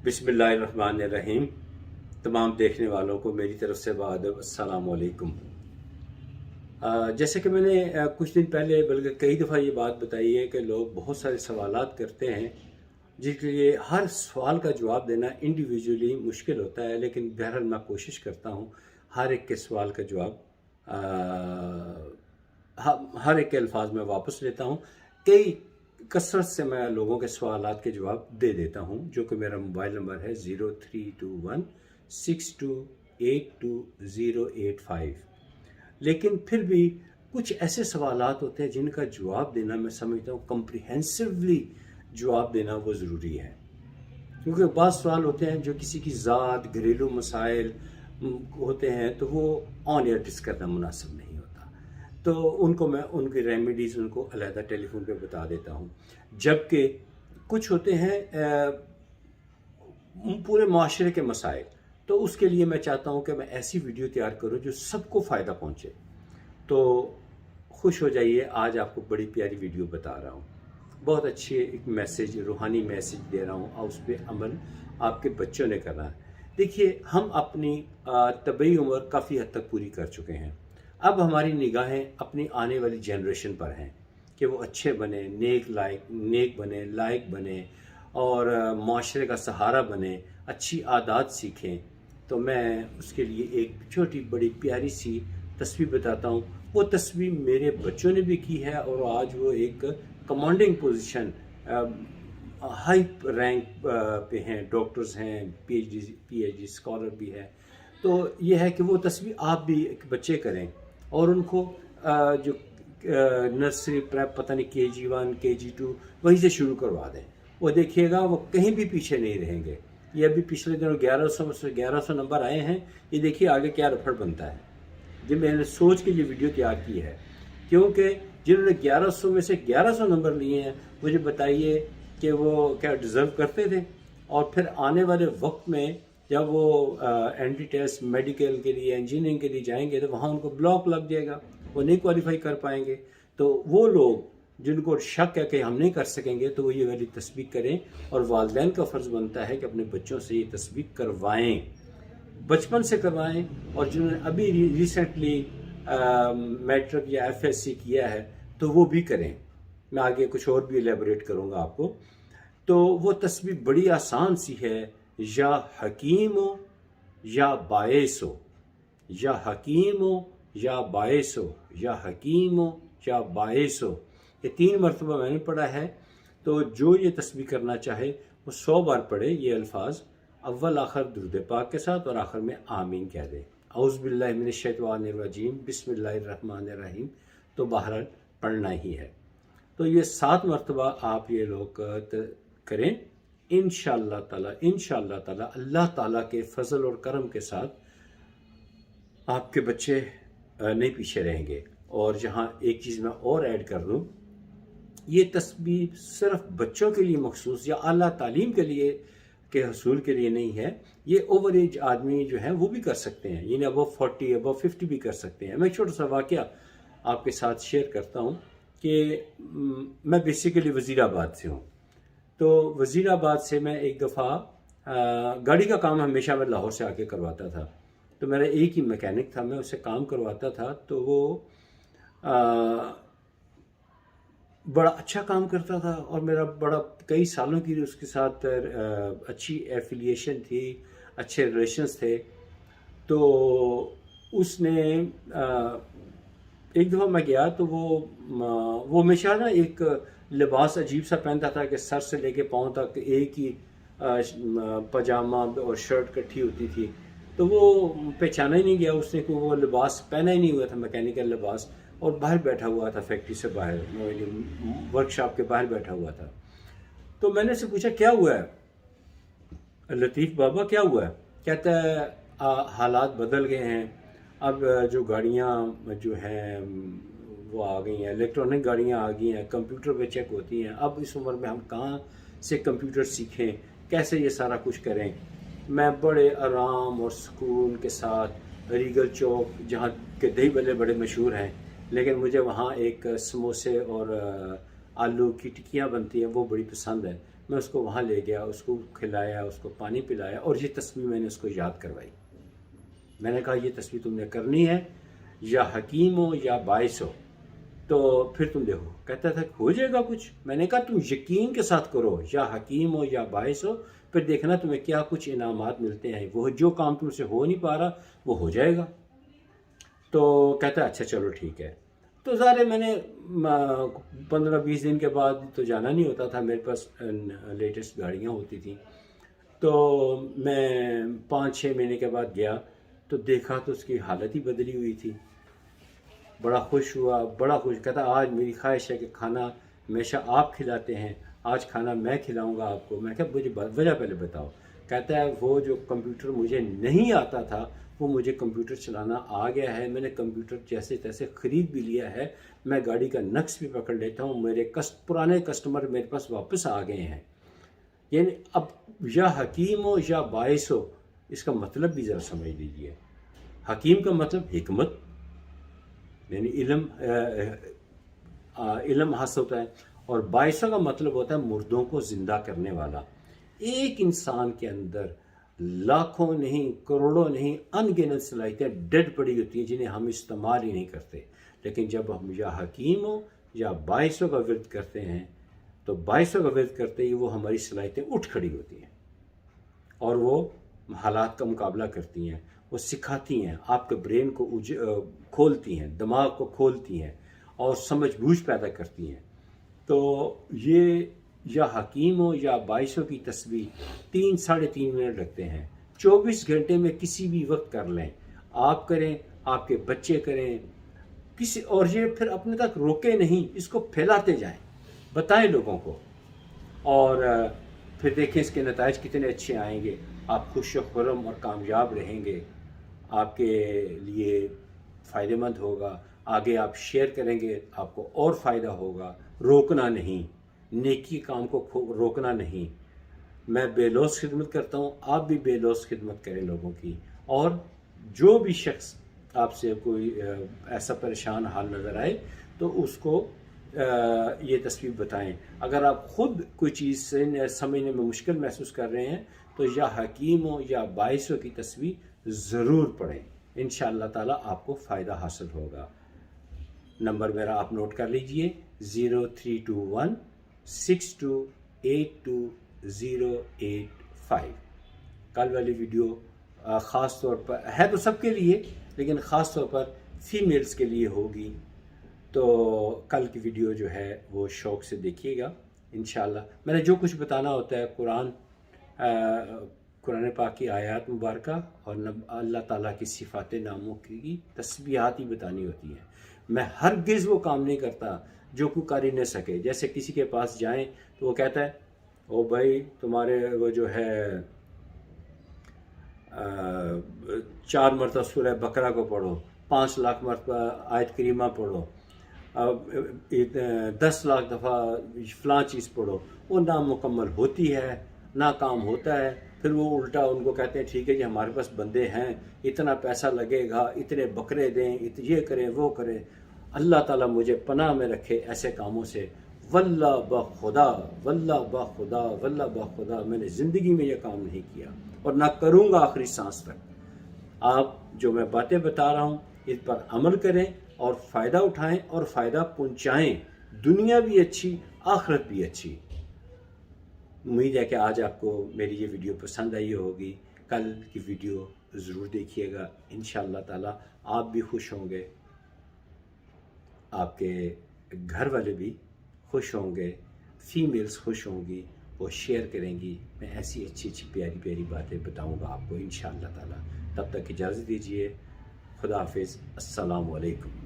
बिस्मिल्लाहिर्रहमानिर्रहीम। तमाम देखने वालों को मेरी तरफ से बाद अस्सलाम वालेकुम। जैसे कि मैंने कुछ दिन पहले बल्कि कई दफ़ा ये बात बताई है कि लोग बहुत सारे सवालात करते हैं जिसके लिए हर सवाल का जवाब देना इंडिविजुअली मुश्किल होता है, लेकिन बहरहाल मैं कोशिश करता हूँ हर एक के सवाल का जवाब हर एक के अल्फाज में वापस लेता हूँ। कई कसरत से मैं लोगों के सवालात के जवाब दे देता हूँ, जो कि मेरा मोबाइल नंबर है 032162828085। लेकिन फिर भी कुछ ऐसे सवालात होते हैं जिनका जवाब देना मैं समझता हूँ कम्प्रिहेंसिवली जवाब देना वो ज़रूरी है, क्योंकि बाज़ सवाल होते हैं जो किसी की ज़ात घरेलू मसाइल होते हैं तो वो ऑन एयर डिस्कस करना मुनासिब नहीं होता, तो उनको मैं उनकी रेमेडीज़ उनको अलहदा टेलीफोन पे बता देता हूँ। जबकि कुछ होते हैं पूरे माशरे के मसाइल, तो उसके लिए मैं चाहता हूँ कि मैं ऐसी वीडियो तैयार करूँ जो सबको फ़ायदा पहुँचे। तो खुश हो जाइए, आज आपको बड़ी प्यारी वीडियो बता रहा हूँ, बहुत अच्छी एक मैसेज, रूहानी मैसेज दे रहा हूँ, और उस पर अमल आपके बच्चों ने करना है। देखिए, हम अपनी तबई उम्र काफ़ी हद तक पूरी कर चुके हैं। अब हमारी निगाहें अपनी आने वाली जनरेशन पर हैं कि वो अच्छे बने, नेक बने, लायक बने और माशरे का सहारा बने, अच्छी आदत सीखें। तो मैं उसके लिए एक छोटी बड़ी प्यारी सी तस्वीर बताता हूँ। वो तस्वीर मेरे बच्चों ने भी की है और आज वो एक कमांडिंग पोजीशन, हाई रैंक पे हैं, डॉक्टर्स हैं, पीएचडी स्कॉलर भी है। तो ये है कि वो तस्वीर आप भी एक बच्चे करें और उनको जो नर्सरी प्रेप पता नहीं KG1 KG2 वहीं से शुरू करवा दें। वो देखिएगा वो कहीं भी पीछे नहीं रहेंगे। ये अभी पिछले दिनों 1100 नंबर आए हैं, ये देखिए आगे क्या रफड़ बनता है। जब मैंने सोच के ये वीडियो तैयार की है, क्योंकि जिन्होंने 1100 में से 1100 नंबर लिए हैं, मुझे बताइए कि वो क्या डिज़र्व करते थे। और फिर आने वाले वक्त में जब वो एंट्री टेस्ट मेडिकल के लिए, इंजीनियरिंग के लिए जाएंगे तो वहाँ उनको ब्लॉक लग जाएगा, वो नहीं क्वालिफाई कर पाएंगे। तो वो लोग जिनको शक है कि हम नहीं कर सकेंगे, तो वो ये वाली तस्वीर करें, और वालिदैन का फ़र्ज़ बनता है कि अपने बच्चों से ये तस्वीर करवाएं, बचपन से करवाएं। और जिन्होंने अभी रिसेंटली मैट्रिक या FSC किया है तो वो भी करें। मैं आगे कुछ और भी एलेबोरेट करूँगा आपको। तो वो तस्वीर बड़ी आसान सी है, या हकीम हो या बायस हो, या हकीम हो या बायस हो, या हकीम हो या बायस हो। ये 3 मरतबा मैंने पढ़ा है। तो जो ये तस्बीह करना चाहे वो 100 बार पढ़े ये अल्फाज, अव्वल आखिर दुरूद पाक के साथ, और आखिर में आमीन कह दे। औज़ु बिल्लाहि मिनश शैतानिर रजीम, बिस्मिल्लाहिर्रहमानिर्रहीम। तो बहरहाल पढ़ना ही है। तो ये 7 मरतबा आप ये लोग करें, इंशाअल्लाह ताला अल्लाह ताला के फजल और करम के साथ आपके बच्चे नहीं पीछे रहेंगे। और जहाँ एक चीज़ मैं और ऐड कर दूँ, ये तस्बीह सिर्फ बच्चों के लिए मखसूस या आला तालीम के लिए के हसूल के लिए नहीं है। ये ओवर एज आदमी जो है वो भी कर सकते हैं, यानी अबव 40 अबव 50 भी कर सकते हैं। मैं एक छोटा सा वाक़या आपके साथ शेयर करता हूँ कि मैं बेसिकली वज़ीराबाद से हूँ। तो वज़ीराबाद से मैं एक दफ़ा गाड़ी का काम हमेशा मैं लाहौर से आके करवाता था। तो मेरा एक ही मैकेनिक था, मैं उससे काम करवाता था। तो वो बड़ा अच्छा काम करता था और मेरा बड़ा कई सालों की उसके साथ अच्छी एफिलिएशन थी, अच्छे रिलेशंस थे। तो उसने एक दफ़ा मैं गया तो वो हमेशा ना एक लिबास अजीब सा पहनता था कि सर से लेके पाँव तक एक ही पजामा और शर्ट इकट्ठी होती थी। तो वो पहचाना ही नहीं गया उसने कि वो लिबास पहना ही नहीं हुआ था, मैकेनिकल लिबास, और बाहर बैठा हुआ था, फैक्ट्री से बाहर, वर्कशॉप के बाहर बैठा हुआ था। तो मैंने उससे पूछा क्या हुआ है लतीफ़ बाबा, क्या हुआ है? कहता है हालात बदल गए हैं, अब जो गाड़ियाँ जो हैं वो आ गई हैं, इलेक्ट्रॉनिक गाड़ियाँ आ गई हैं, कंप्यूटर पे चेक होती हैं। अब इस उम्र में हम कहाँ से कंप्यूटर सीखें, कैसे ये सारा कुछ करें? मैं बड़े आराम और सुकून के साथ रीगल चौक, जहाँ के दही बल्ले बड़े मशहूर हैं, लेकिन मुझे वहाँ एक समोसे और आलू की टिक्कियाँ बनती हैं वो बड़ी पसंद है। میں اس کو وہاں لے گیا، اس کو کھلایا، اس کو پانی پلایا، اور یہ تسبیح میں نے اس کو یاد کروائی۔ میں نے کہا یہ تسبیح تم نے کرنی ہے، یا حکیم ہو یا باعث ہو، تو پھر تم دیکھو۔ کہتا تھا ہو جائے گا کچھ۔ میں نے کہا تم یقین کے ساتھ کرو، یا حکیم ہو یا باعث ہو، پھر دیکھنا تمہیں کیا کچھ انعامات ملتے ہیں، وہ جو کام تم سے ہو نہیں پا رہا وہ ہو جائے گا۔ تو کہتا ہے اچھا چلو ٹھیک ہے۔ تو ظاہر ہے میں نے 15-20 دن کے بعد تو جانا نہیں ہوتا تھا، میرے پاس لیٹسٹ گاڑیاں ہوتی تھیں، تو میں 5-6 مہینے کے بعد گیا تو دیکھا تو اس کی حالت ہی بدلی ہوئی تھی۔ بڑا خوش ہوا، بڑا خوش، کہتا آج میری خواہش ہے کہ کھانا ہمیشہ آپ کھلاتے ہیں، آج کھانا میں کھلاؤں گا آپ کو۔ میں کہا مجھے وجہ پہلے بتاؤ۔ کہتا ہے وہ جو کمپیوٹر مجھے نہیں آتا تھا وہ مجھے کمپیوٹر چلانا آ گیا ہے، میں نے کمپیوٹر جیسے تیسے خرید بھی لیا ہے، میں گاڑی کا نقص بھی پکڑ لیتا ہوں، میرے پرانے کسٹمر میرے پاس واپس آ گئے ہیں۔ یعنی اب یا حکیم ہو یا باعث ہو، اس کا مطلب بھی ذرا سمجھ لیجئے۔ حکیم کا مطلب حکمت، یعنی علم حاصل ہوتا ہے، اور باعثوں کا مطلب ہوتا ہے مردوں کو زندہ کرنے والا۔ ایک انسان کے اندر لاکھوں نہیں، کروڑوں نہیں، ان گنت صلاحیتیں ڈیڈ پڑی ہوتی ہیں جنہیں ہم استعمال ہی نہیں کرتے، لیکن جب ہم یا حکیم ہو یا باعثوں کا ورد کرتے ہیں تو باعثوں کا ورد کرتے ہی وہ ہماری صلاحیتیں اٹھ کھڑی ہوتی ہیں اور وہ حالات کا مقابلہ کرتی ہیں، وہ سکھاتی ہیں، آپ کے برین کو کھولتی ہیں، دماغ کو کھولتی ہیں اور سمجھ بوجھ پیدا کرتی ہیں۔ تو یہ یا حکیم ہو یا باعثوں کی تسبیح 3-3.5 منٹ لگتے ہیں، 24 گھنٹے میں کسی بھی وقت کر لیں، آپ کریں، آپ کے بچے کریں، کسی اور یہ پھر اپنے تک روکے نہیں، اس کو پھیلاتے جائیں، بتائیں لوگوں کو، اور پھر دیکھیں اس کے نتائج کتنے اچھے آئیں گے۔ آپ خوش و خرم اور کامیاب رہیں گے، آپ کے لیے فائدہ مند ہوگا، آگے آپ شیئر کریں گے، آپ کو اور فائدہ ہوگا۔ روکنا نہیں، نیکی کام کو روکنا نہیں۔ میں بے لوث خدمت کرتا ہوں، آپ بھی بے لوث خدمت کریں لوگوں کی، اور جو بھی شخص آپ سے کوئی ایسا پریشان حال نظر آئے تو اس کو یہ تسبیح بتائیں۔ اگر آپ خود کوئی چیز سمجھنے میں مشکل محسوس کر رہے ہیں تو یا حکیم ہو یا باعثوں کی تسبیح ضرور پڑھیں، انشاءاللہ تعالیٰ آپ کو فائدہ حاصل ہوگا۔ نمبر میرا آپ نوٹ کر لیجئے 0321 6282 کل والی ویڈیو خاص طور پر ہے تو سب کے لیے، لیکن خاص طور پر فیمیلز کے لیے ہوگی، تو کل کی ویڈیو جو ہے وہ شوق سے دیکھیے گا انشاءاللہ۔ میں نے جو کچھ بتانا ہوتا ہے قرآن پاک کی آیات مبارکہ اور اللہ تعالیٰ کی صفات ناموں کی تسبیحات ہی بتانی ہوتی ہیں۔ میں ہرگز وہ کام نہیں کرتا جو کوئی کر ہی نہ سکے۔ جیسے کسی کے پاس جائیں تو وہ کہتا ہے او بھائی تمہارے وہ جو ہے 4 مرتبہ سورہ بقرہ کو پڑھو، 5 لاکھ مرتبہ آیت کریمہ پڑھو، 10 لاکھ دفعہ فلاں چیز پڑھو، وہ نامکمل ہوتی ہے، ناکام ہوتا ہے۔ پھر وہ الٹا ان کو کہتے ہیں ٹھیک ہے جی ہمارے پاس بندے ہیں، اتنا پیسہ لگے گا، اتنے بکرے دیں، یہ کریں وہ کریں۔ اللہ تعالیٰ مجھے پناہ میں رکھے ایسے کاموں سے۔ واللہ بخدا، واللہ بخدا، واللہ بخدا میں نے زندگی میں یہ کام نہیں کیا اور نہ کروں گا آخری سانس تک۔ آپ جو میں باتیں بتا رہا ہوں اس پر عمل کریں اور فائدہ اٹھائیں اور فائدہ پہنچائیں، دنیا بھی اچھی، آخرت بھی اچھی۔ امید ہے کہ آج آپ کو میری یہ ویڈیو پسند آئی ہوگی۔ کل کی ویڈیو ضرور دیکھیے گا، انشاءاللہ تعالی آپ بھی خوش ہوں گے، آپ کے گھر والے بھی خوش ہوں گے، فیمیلز خوش ہوں گی، وہ شیئر کریں گی، میں ایسی اچھی اچھی پیاری پیاری باتیں بتاؤں گا آپ کو انشاءاللہ تعالی۔ تب تک اجازت دیجیے، خدا حافظ، السلام علیکم۔